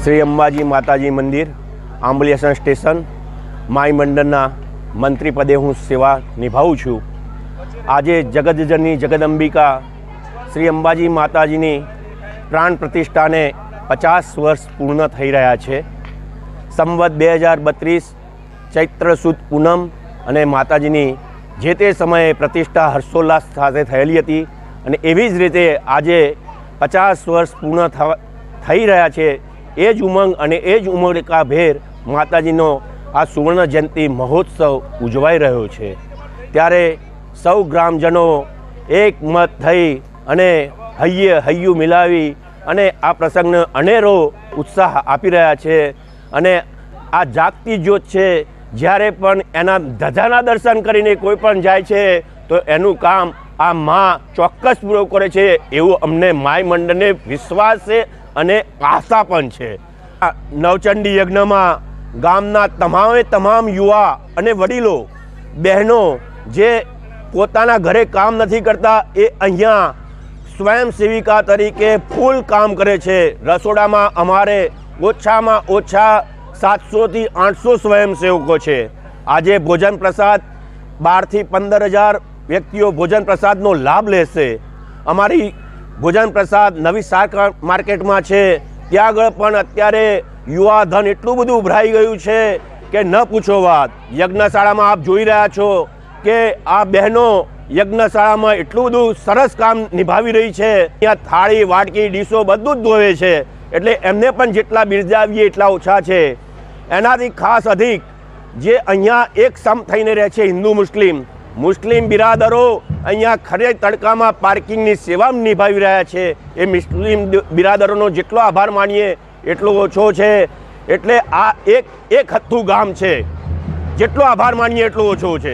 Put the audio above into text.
શ્રી અંબાજી માતાજી મંદિર, આંબલિયાસણ સ્ટેશન, માઈ મંડળના મંત્રી પદે હું સેવા નિભાવું છું। આજે જગતજનની જગદંબિકા શ્રી અંબાજી માતાજીની પ્રાણ પ્રતિષ્ઠાને 50 વર્ષ પૂર્ણ થઈ રહ્યા છે। સંવત 2032 ચૈત્ર સુદ પૂનમ અને માતાજીની જે તે સમયે પ્રતિષ્ઠા હર્ષોલ્લાસ સાથે થયેલી હતી અને એવી જ રીતે આજે 50 વર્ષ પૂર્ણ થઈ રહ્યા છે। એ જ ઉમંગ અને એ જ ઉમળકાભેર માતાજીનો આ સુવર્ણ જયંતિ મહોત્સવ ઉજવાઈ રહ્યો છે। ત્યારે સૌ ગ્રામજનો એકમત થઈ અને હૈયું મિલાવી અને આ પ્રસંગને અનેરો ઉત્સાહ આપી રહ્યા છે। અને આ જાગતી જ્યોત છે, જ્યારે પણ એના ધજાના દર્શન કરીને કોઈ પણ જાય છે તો એનું કામ આ માં ચોક્કસ પૂરો કરે છે, એવું અમને માય મંડળને વિશ્વાસ છે અને આશા પણ છે। આ નવચંડી યજ્ઞમાં ગામના તમામ યુવા અને વડીલો બહેનો જે પોતાના ઘરે કામ નથી કરતા એ અહીંયા સ્વયંસેવિકા તરીકે ફૂલ કામ કરે છે। રસોડામાં અમારે ઓછામાં ઓછા 700 થી 800 સ્વયંસેવકો છે। આજે ભોજન પ્રસાદ 12 થી 15,000 વ્યક્તિઓ ભોજન પ્રસાદનો લાભ લેશે। અમારી ભોજન પ્રસાદ નવી શાક માર્કેટમાં છે, ત્યાં આગળ પણ અત્યારે યુવા ધન એટલું બધું ઉભરાઈ ગયું છે કે ન પૂછો વાત। યજ્ઞશાળામાં આપ જોઈ રહ્યા છો કે આ બહેનો યજ્ઞશાળામાં એટલું બધું સરસ કામ નિભાવી રહી છે। ત્યાં થાળી વાટકી ડીશો બધું જ ધોવે છે, એટલે એમને પણ જેટલા બિરદાવીએ એટલા ઓછા છે। એનાથી ખાસ અધિક જે અહીંયા એક સમ થઈને રહે છે હિન્દુ મુસ્લિમ બિરાદરો અહીંયા ખરે તડકામાં પાર્કિંગની સેવા નિભાવી રહ્યા છે। એ મુસ્લિમ બિરાદરોનો જેટલો આભાર માનીએ એટલો ઓછો છે। એટલે આ એક હથ્થું ગામ છે, જેટલો આભાર માનીએ એટલો ઓછો છે।